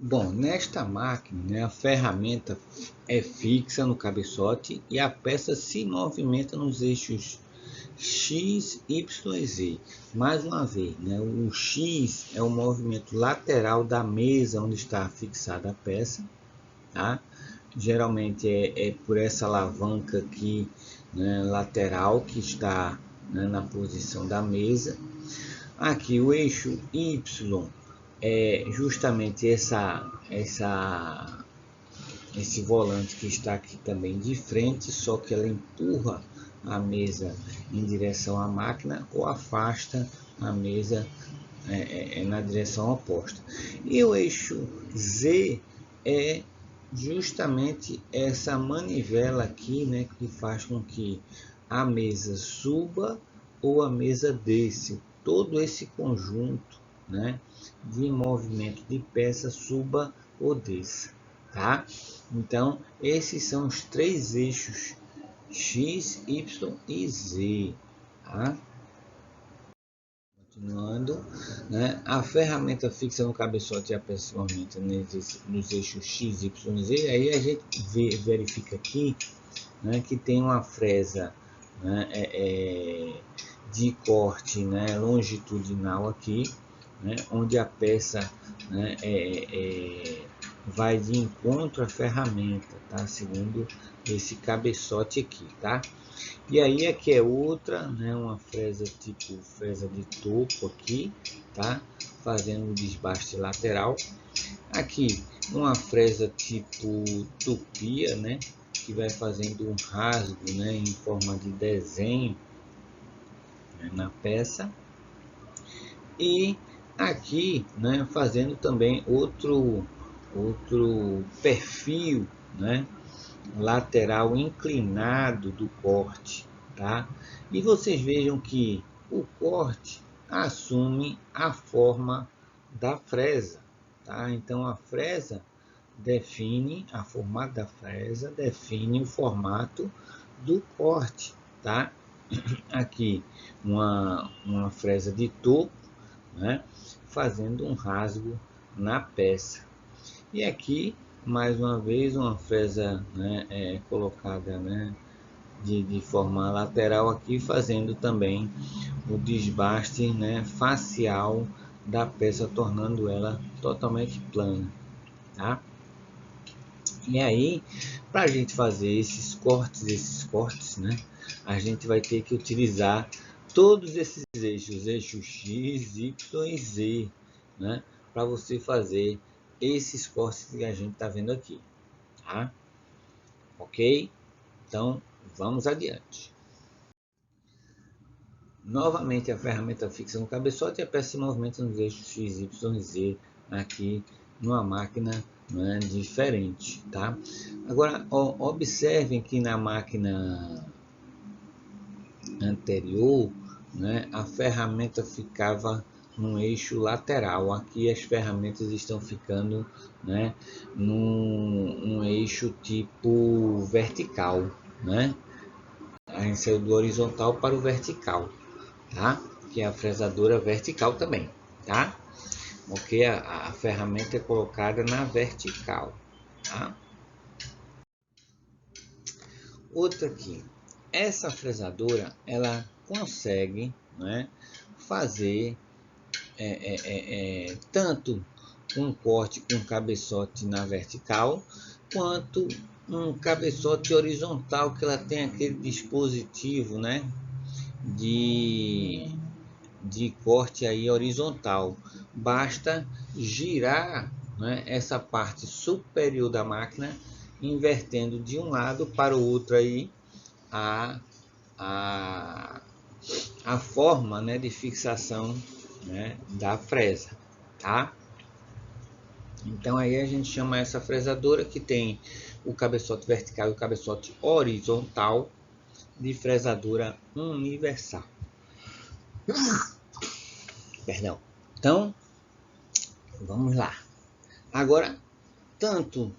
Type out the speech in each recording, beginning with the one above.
Bom, nesta máquina, né, a ferramenta é fixa no cabeçote e a peça se movimenta nos eixos X, Y e Z. Mais uma vez, né, o X é o movimento lateral da mesa onde está fixada a peça, tá? Geralmente é por essa alavanca aqui, né, lateral, que está, né, na posição da mesa. Aqui o eixo Y é justamente esse volante que está aqui também de frente, só que ela empurra a mesa em direção à máquina ou afasta a mesa na direção oposta. E o eixo Z é justamente essa manivela aqui, né, que faz com que a mesa suba ou a mesa desça. Todo esse conjunto, né, de movimento de peça suba ou desça, tá? Então, esses são os três eixos X, Y e Z, tá? Continuando, né? A ferramenta fixa no cabeçote e a peça se movimenta nos eixos X, Y e Z. Aí a gente verifica aqui, né, que tem uma fresa, né, de corte, né, longitudinal aqui, né, onde a peça, né, vai de encontro à ferramenta, tá? Segundo esse cabeçote aqui, tá? E aí aqui é outra, né, uma fresa tipo fresa de topo aqui, tá? Fazendo um desbaste lateral. Aqui uma fresa tipo tupia, né, que vai fazendo um rasgo, né, em forma de desenho, né, na peça. E aqui, né, fazendo também outro perfil, né, lateral inclinado do corte, tá? E vocês vejam que o corte assume a forma da fresa, tá? Então a fresa define, a formato da fresa define o formato do corte, tá? Aqui uma fresa de topo, né, fazendo um rasgo na peça. E aqui, mais uma vez, uma fresa, né, colocada, né, de forma lateral aqui, fazendo também o desbaste, né, facial da peça, tornando ela totalmente plana, tá? E aí, para a gente fazer esses cortes, né, a gente vai ter que utilizar todos esses eixos, eixo X, Y e Z, né, para você fazer esses cortes que a gente está vendo aqui, tá? Ok? Então, vamos adiante. Novamente a ferramenta fixa no cabeçote e a peça se movimenta nos eixos X, Y e Z aqui numa máquina, né, diferente, tá? Agora, observem que na máquina anterior, né, a ferramenta ficava no eixo lateral. Aqui as ferramentas estão ficando, né, num eixo tipo vertical, né? A gente saiu do horizontal para o vertical, tá? Que é a fresadora vertical também, tá? Porque a ferramenta é colocada na vertical, tá? Outra aqui, essa fresadora ela consegue, né, fazer tanto um corte com cabeçote na vertical, quanto um cabeçote horizontal, que ela tem aquele dispositivo, né, de corte aí horizontal. Basta girar, né, essa parte superior da máquina, invertendo de um lado para o outro aí a, a, a forma, né, de fixação, né, da fresa, tá? Então aí a gente chama essa fresadora, que tem o cabeçote vertical e o cabeçote horizontal, de fresadora universal. Perdão. Então, vamos lá. Agora, tanto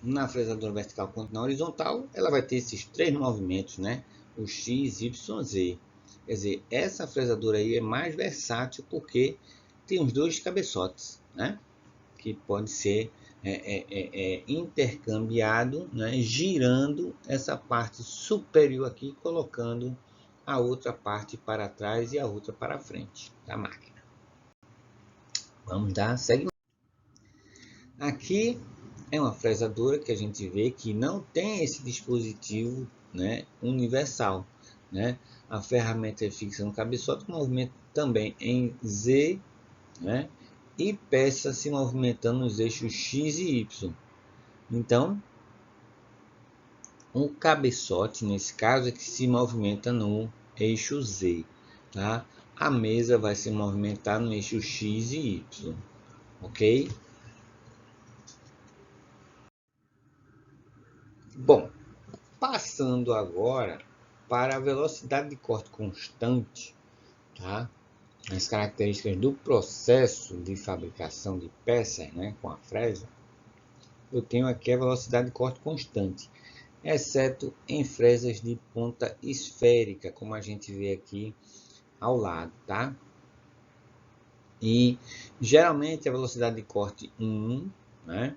na fresadora vertical quanto na horizontal, ela vai ter esses três movimentos, né? O X, Y, Z. Quer dizer, essa fresadora aí é mais versátil porque tem os dois cabeçotes, né? que pode ser intercambiado, né, girando essa parte superior aqui, colocando a outra parte para trás e a outra para frente da máquina. Vamos dar seguimento. Aqui é uma fresadora que a gente vê que não tem esse dispositivo, né, universal, né? A ferramenta é fixa no cabeçote, movimento também em Z, né? E peça se movimentando nos eixos X e Y. Então, o cabeçote, nesse caso, é que se movimenta no eixo Z, tá? A mesa vai se movimentar no eixo X e Y, ok? Bom, passando agora para a velocidade de corte constante, tá? As características do processo de fabricação de peças, né, com a fresa, eu tenho aqui a velocidade de corte constante, exceto em fresas de ponta esférica, como a gente vê aqui ao lado, tá? E geralmente a velocidade de corte 1, né,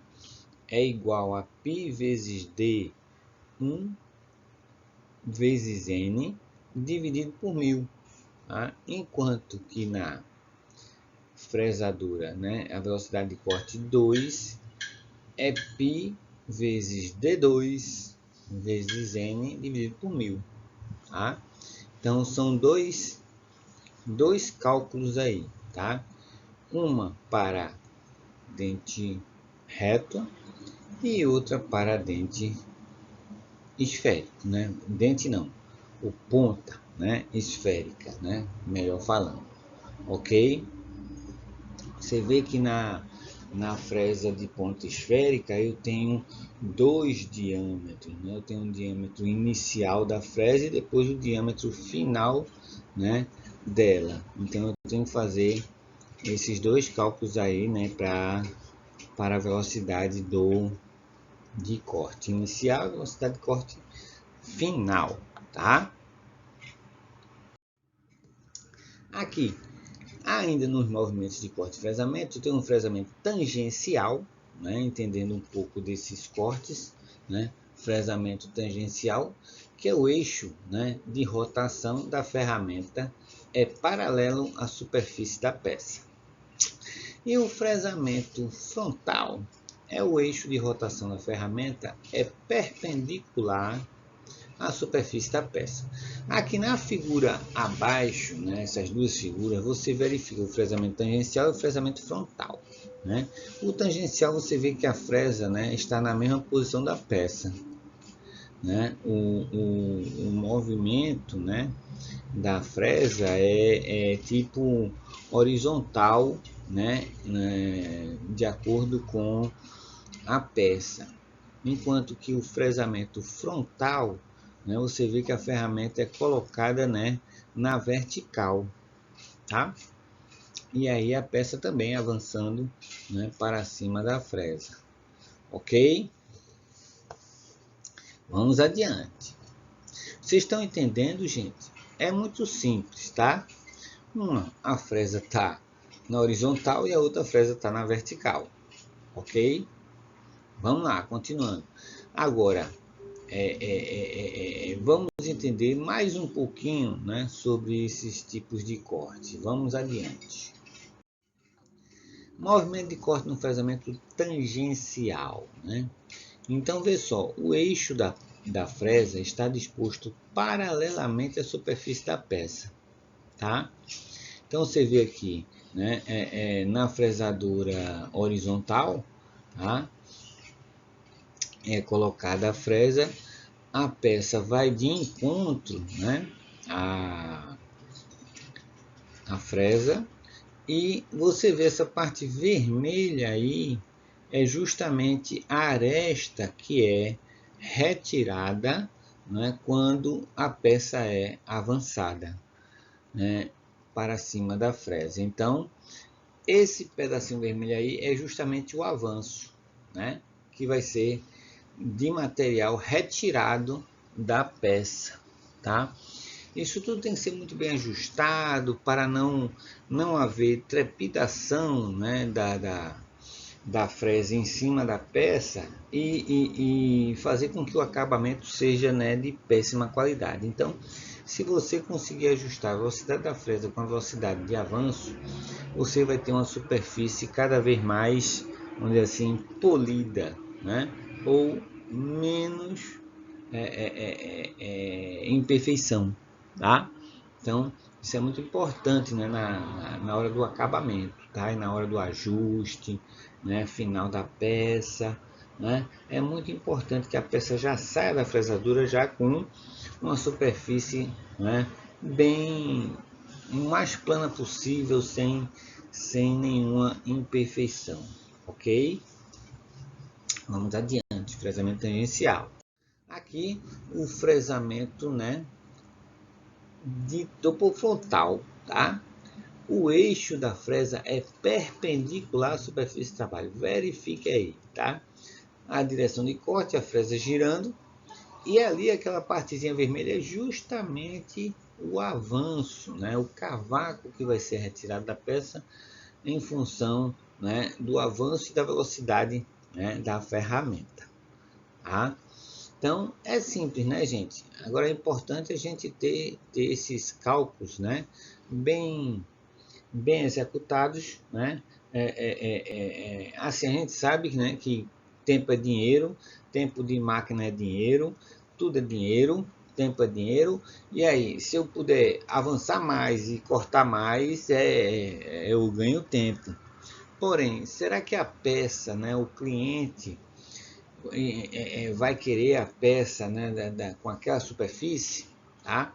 é igual a π vezes d 1 vezes n dividido por 1000, tá? Enquanto que na fresadura, né, a velocidade de corte 2 é π vezes d2 vezes n dividido por 1000, tá? Então são dois cálculos aí, tá? Uma para dente reto e outra para dente esférico, né? Dente não, o ponta, né? Esférica, né? Melhor falando, ok? Você vê que na fresa de ponta esférica eu tenho dois diâmetros, né? Eu tenho um diâmetro inicial da fresa e depois o diâmetro final, né, dela. Então eu tenho que fazer esses dois cálculos aí, né, para a velocidade de corte inicial e velocidade de corte final, tá? Aqui, ainda nos movimentos de corte e fresamento, tem um fresamento tangencial, né, entendendo um pouco desses cortes, né, fresamento tangencial, que é o eixo, né, de rotação da ferramenta é paralelo à superfície da peça. E o fresamento frontal é o eixo de rotação da ferramenta é perpendicular à superfície da peça. Aqui na figura abaixo, né, essas duas figuras, você verifica o fresamento tangencial e o fresamento frontal, né? O tangencial você vê que a fresa, né, está na mesma posição da peça, né? O movimento, né, da fresa é tipo horizontal, né, de acordo com a peça. Enquanto que o fresamento frontal, né, você vê que a ferramenta é colocada, né, na vertical, tá? E aí a peça também avançando, né, para cima da fresa, ok? Vamos adiante. Vocês estão entendendo, gente? É muito simples, tá? A fresa está na horizontal e a outra fresa está na vertical, ok? Vamos lá, continuando. Agora, vamos entender mais um pouquinho, né, sobre esses tipos de corte. Vamos adiante. Movimento de corte no fresamento tangencial, né? Então, vê só, o eixo da fresa está disposto paralelamente à superfície da peça, tá? Então, você vê aqui, né, na fresadura horizontal, tá? É colocada a fresa, a peça vai de encontro, né, à fresa, e você vê essa parte vermelha aí, é justamente a aresta que é retirada, né, quando a peça é avançada, né, para cima da fresa. Então, esse pedacinho vermelho aí é justamente o avanço, né, que vai ser de material retirado da peça, tá? Isso tudo tem que ser muito bem ajustado para não haver trepidação, né, da fresa em cima da peça e fazer com que o acabamento seja, né, de péssima qualidade. Então, se você conseguir ajustar a velocidade da fresa com a velocidade de avanço, você vai ter uma superfície cada vez mais, vamos dizer assim, polida, né? Ou menos imperfeição, tá? Então, isso é muito importante, né, na hora do acabamento, tá? E na hora do ajuste, né, final da peça, né? É muito importante que a peça já saia da fresadura já com uma superfície, né, bem o mais plana possível, sem nenhuma imperfeição, ok? Vamos adiante, fresamento tangencial. Aqui o fresamento, né, de topo frontal, tá? O eixo da fresa é perpendicular à superfície de trabalho. Verifique aí, tá? A direção de corte, a fresa girando, e ali aquela partezinha vermelha é justamente o avanço, né? O cavaco que vai ser retirado da peça em função, né, do avanço e da velocidade, né, da ferramenta, tá? Então, é simples, né, gente? Agora é importante a gente ter esses cálculos, né, bem executados, né? Assim, a gente sabe, né, que tempo é dinheiro, tempo de máquina é dinheiro, tudo é dinheiro, tempo é dinheiro. E aí, se eu puder avançar mais e cortar mais, eu ganho tempo. Porém, será que a peça, né, o cliente vai querer a peça, né, com aquela superfície, tá?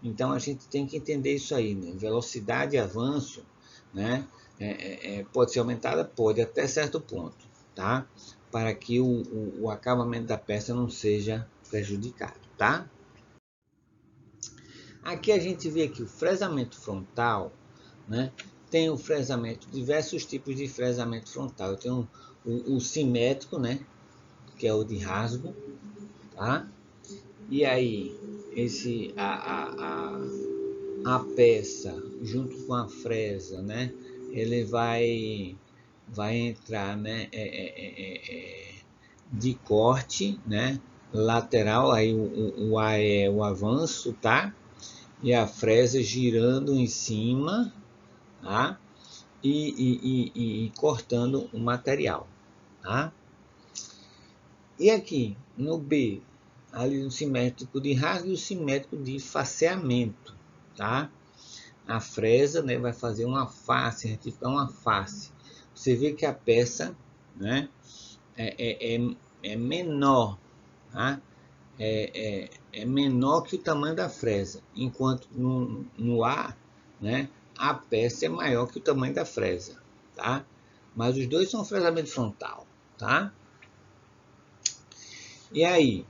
Então a gente tem que entender isso aí, né? Velocidade e avanço, né, pode ser aumentada, pode até certo ponto, tá? Para que o acabamento da peça não seja prejudicado, tá? Aqui a gente vê aqui o fresamento frontal, né? Tem o fresamento, diversos tipos de fresamento frontal. Eu tenho o simétrico, né, que é o de rasgo, tá? E aí, a peça junto com a fresa, né? Ele vai entrar, né? De corte, né? Lateral, aí o A é o avanço, tá? E a fresa girando em cima, tá? E cortando o material, tá? E aqui no B, ali no simétrico de rasgo e o simétrico de faceamento, tá? A fresa, né, vai fazer uma face, retificar uma face. Você vê que a peça, né, é menor, tá? É menor que o tamanho da fresa, enquanto no A, né, a peça é maior que o tamanho da fresa, tá? Mas os dois são fresamento frontal, tá? E aí,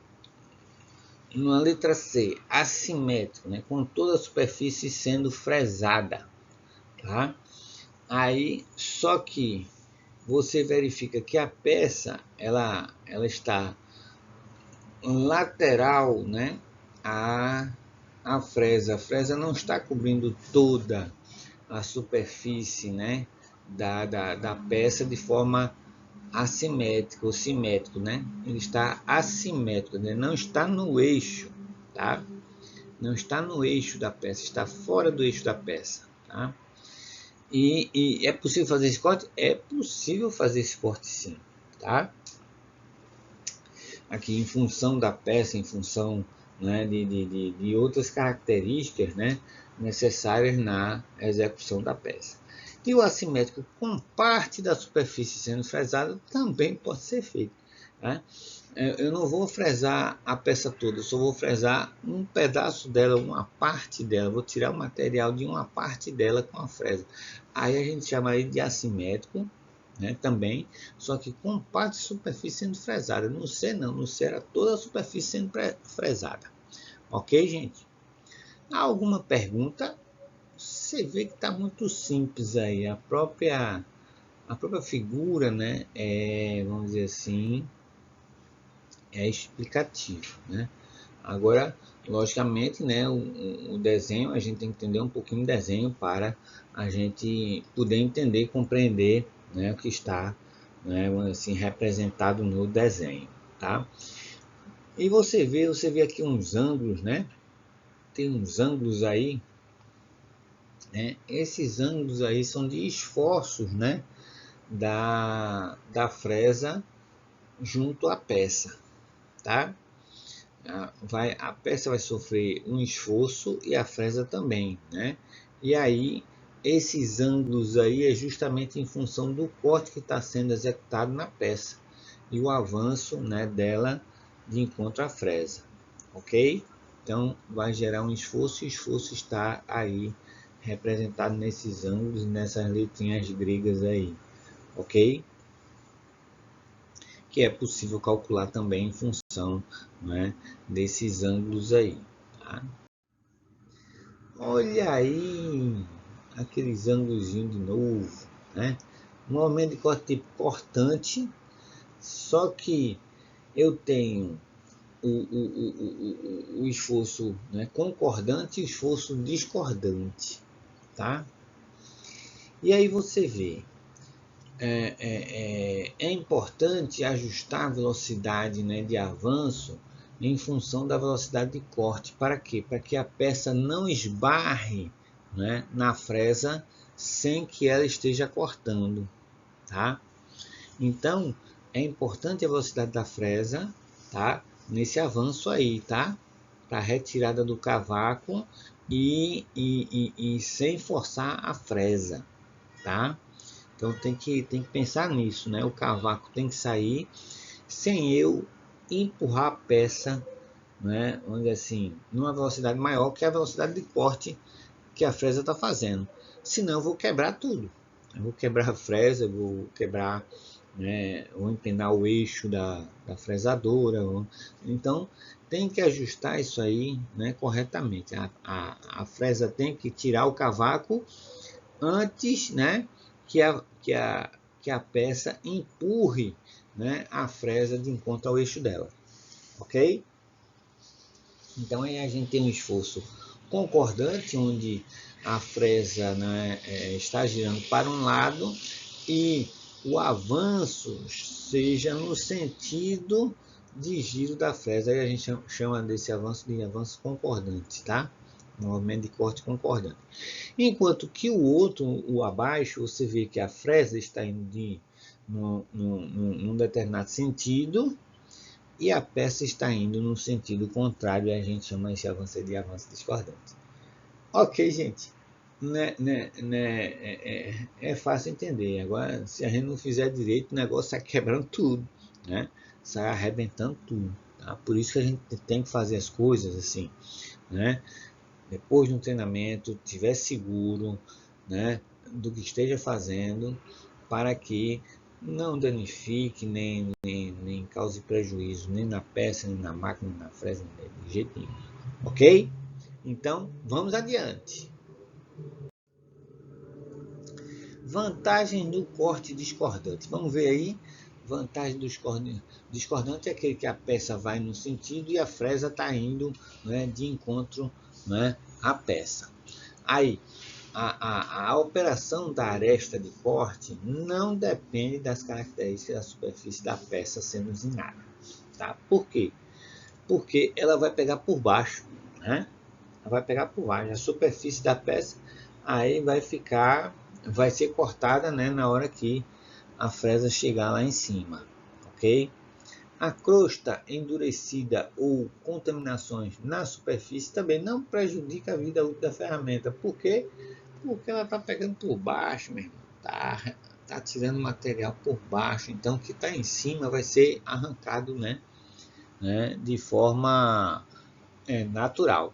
na letra C, assimétrico, né, com toda a superfície sendo fresada, tá? Aí, só que você verifica que a peça ela está lateral, né, a fresa. A fresa não está cobrindo toda a superfície, né, da peça de forma assimétrica ou simétrico, né? Ele está assimétrico, né? Não está no eixo, tá? Não está no eixo da peça, está fora do eixo da peça, tá? E é possível fazer esse corte? É possível fazer esse corte sim, tá? Aqui em função da peça, em função, né, de outras características, né, necessárias na execução da peça. E o assimétrico com parte da superfície sendo fresada também pode ser feito, né? Eu não vou fresar a peça toda, eu só vou fresar um pedaço dela, uma parte dela. Vou tirar o material de uma parte dela com a fresa. Aí a gente chama de assimétrico, né, também, só que com parte de superfície sendo fresada. No C não, no C era toda a superfície sendo fresada. Ok, gente? Há alguma pergunta? Você vê que está muito simples aí. A própria figura, né, vamos dizer assim, é explicativo, né? Agora, logicamente, né, o desenho, a gente tem que entender um pouquinho do desenho para a gente poder entender e compreender, né, o que está né, assim, representado no desenho, tá? E você vê aqui uns ângulos, né? Tem uns ângulos aí, né? Esses ângulos aí são de esforços, né? Da fresa junto à peça, tá? A peça vai sofrer um esforço e a fresa também, né? E aí, esses ângulos aí é justamente em função do corte que está sendo executado na peça e o avanço, né, dela de encontro à fresa, ok? Então, vai gerar um esforço e o esforço está aí representado nesses ângulos, nessas letrinhas gregas aí, ok? Que é possível calcular também em função, né, desses ângulos aí. Tá? Olha aí, aqueles ângulos de novo, né? Um momento de corte importante, só que eu tenho o esforço, né, concordante e o esforço discordante, tá? E aí você vê, é importante ajustar a velocidade, né, de avanço em função da velocidade de corte. Para quê? Para que a peça não esbarre, né, na fresa sem que ela esteja cortando. Tá? Então, é importante a velocidade da fresa, tá, nesse avanço aí, tá? Para a retirada do cavaco e sem forçar a fresa. Tá? Então tem que pensar nisso, né? O cavaco tem que sair sem eu empurrar a peça, né? Onde assim, numa velocidade maior que a velocidade de corte que a fresa está fazendo. Senão eu vou quebrar tudo. Eu vou quebrar a fresa, eu vou quebrar, né? Vou empenar o eixo da fresadora. Então tem que ajustar isso aí, né, corretamente. A fresa tem que tirar o cavaco antes, né, que a peça empurre, né, a fresa de encontro ao eixo dela, ok? Então aí a gente tem um esforço concordante, onde a fresa, né, está girando para um lado e o avanço seja no sentido de giro da fresa. Aí a gente chama desse avanço de avanço concordante, tá? Um movimento de corte concordante. Enquanto que o outro, o abaixo, você vê que a fresa está indo num determinado sentido e a peça está indo no sentido contrário, e a gente chama esse avanço de avanço discordante. Ok, gente. É fácil entender. Agora, se a gente não fizer direito, o negócio sai quebrando tudo, né? Sai arrebentando tudo. Tá? Por isso que a gente tem que fazer as coisas assim, né? Depois de um treinamento, estiver seguro, né, do que esteja fazendo, para que não danifique, nem cause prejuízo, nem na peça, nem na máquina, nem na fresa, de jeito nenhum. Ok? Então, vamos adiante. Vantagem do corte discordante. Vamos ver aí. Vantagem do discordante é aquele que a peça vai no sentido e a fresa está indo, né, de encontro, né, à peça. Aí, a operação da aresta de corte não depende das características da superfície da peça sendo usinada. Tá? Por quê? Porque ela vai pegar por baixo, né? Ela vai pegar por baixo. A superfície da peça aí vai ser cortada, né, na hora que a fresa chegar lá em cima, ok? A crosta endurecida ou contaminações na superfície também não prejudica a vida útil da ferramenta. Por quê? Porque ela está pegando por baixo, meu irmão. Tá tirando material por baixo. Então, o que está em cima vai ser arrancado, né, de forma natural.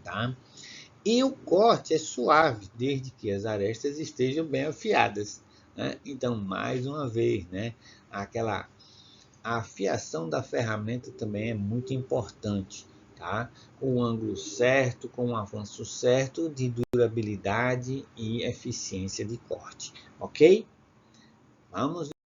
Tá? E o corte é suave, desde que as arestas estejam bem afiadas. Né? Então, mais uma vez, né, a afiação da ferramenta também é muito importante. Tá? Com o ângulo certo, com o avanço certo de durabilidade e eficiência de corte. Ok? Vamos